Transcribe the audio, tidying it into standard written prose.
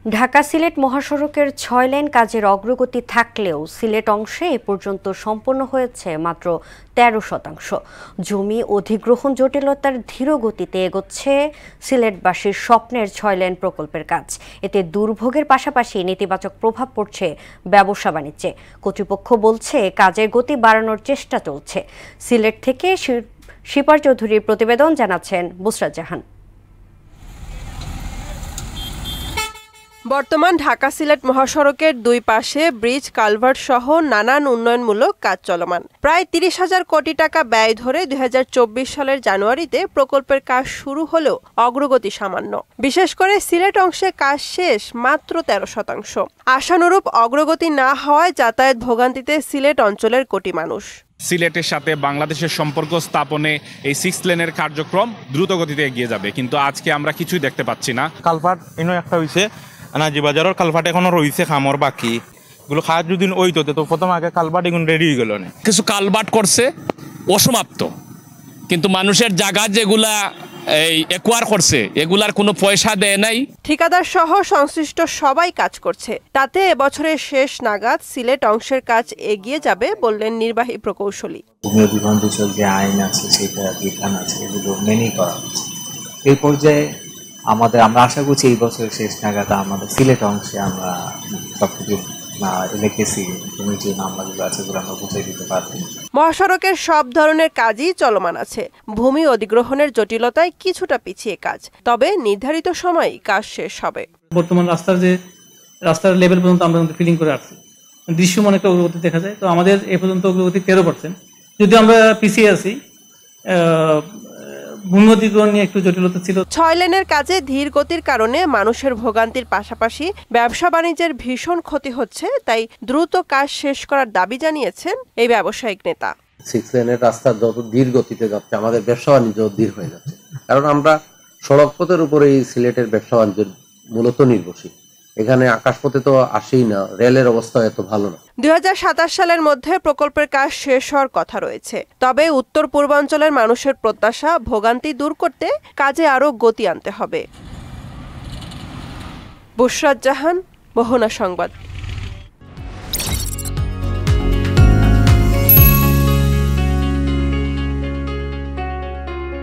ঢাকা সিলেট মহাসড়কের ৬ লেন কাজের অগ্রগতি থাকলেও সিলেট অংশে এ পর্যন্ত সম্পন্ন হয়েছে মাত্র ১৩%। জমি অধিগ্রহণ জটিলতার ধীর গতিতে এগোচ্ছে সিলেটবাসীর স্বপ্নের ৬ লেন প্রকল্পের কাজ। এতে দুর্ভোগের পাশাপাশি নেতিবাচক প্রভাব পড়ছে ব্যবসা বাণিজ্যে। কর্তৃপক্ষ বলছে কাজের গতি বাড়ানোর চেষ্টা চলছে। সিলেট থেকে শিপার চৌধুরীর প্রতিবেদন, জানাচ্ছেন বুসরাত জাহান। বর্তমান ঢাকা সিলেট মহাসড়কের দুই পাশে ব্রিজ, কালভার্ট সহ নানান উন্নয়নমূলক কাজ চলমান। প্রায় ৩০,০০০ কোটি টাকা ব্যয় ধরে ২০২৪ সালের জানুয়ারিতে প্রকল্পের কাজ শুরু হলেও অগ্রগতি সামান্য। বিশেষ করে সিলেট অংশে কাজ শেষ মাত্র ১৩%। আশানুরূপ অগ্রগতি না হওয়ায় যাতায়াত ভোগান্তিতে সিলেট অঞ্চলের কোটি মানুষ। সিলেটের সাথে বাংলাদেশের সম্পর্ক স্থাপনে এই 6 লেনের কার্যক্রম দ্রুত গতিতে এগিয়ে যাবে, কিন্তু আজকে আমরা কিছুই দেখতে পাচ্ছি না। কালভার্ট একটা হয়েছে, নাজি বাজারের কালভার্ট এখনো রয়েছে খামর বাকি, এগুলো খাওয়ার যদি ওইতো তো প্রথম আগে কালভার্ট এগুলো রেডি হয়ে গেল না। কিছু কালভার্ট করছে অসমাপ্ত, কিন্তু মানুষের জায়গা যেগুলা এই একোয়ার করছে এগুলার কোনো পয়সা দেয় নাই। ঠিকাদার সহ সংশ্লিষ্ট সবাই কাজ করছে, তাতে এবছরের শেষ নাগাদ সিলেট অংশের কাজ এগিয়ে যাবে বললেন নির্বাহী প্রকৌশলী। ভূমি অধিগ্রহণ বিষয়ক যে আইন আছে, সেটা বিধান আছে, এগুলো মেনেই করা হচ্ছে। এই পর্যায়ে আমরা আশা করছি এই বছরের শেষ নাগাদ আমাদের সিলেট অংশে আমরা সবকিছু মহাসড়কের সব ধরনের কাজই চলমান আছে। ভূমি অধিগ্রহণের জটিলতায় কিছুটা পিছিয়ে কাজ, তবে নির্ধারিত সময়েই কাজ শেষ হবে। বর্তমান রাস্তার লেভেল পর্যন্ত আমরা ফিলিং করে আসছি, দৃশ্যমান একটা অগ্রগতি দেখা যায়। তো আমাদের এ পর্যন্ত অগ্রগতি 13%। যদি আমরা পিছিয়ে আছি, ভূমি অধিগ্রহণ নিয়ে একটু জটিলতা ছিল। ৬ লেনের কাজে ধীর গতির কারণে মানুষের ভোগান্তির পাশাপাশি ব্যবসা বাণিজ্যের ভীষণ ক্ষতি হচ্ছে, তাই দ্রুত কাজ শেষ করার দাবি জানিয়েছেন এই ব্যবসায়িক নেতা। 6 লেনের রাস্তা যত ধীর গতিতে যাচ্ছে, আমাদের ব্যবসা বাণিজ্য ধীর হয়ে যাচ্ছে, কারণ আমরা সড়ক পথের উপরে এই সিলেটের ব্যবসা বাণিজ্য মূলত নির্ভরশীল। এখানে আকাশপথে তো আসেই না, রেলের অবস্থা এত ভালো না। ২০২৭ সালের মধ্যে প্রকল্পের কাজ শেষ হওয়ার কথা রয়েছে, তবে উত্তর পূর্বাঞ্চলের মানুষের প্রত্যাশা ভোগান্তি দূর করতে কাজে আরও গতি আনতে হবে। বুসরাত জাহান, মোহনা সংবাদ।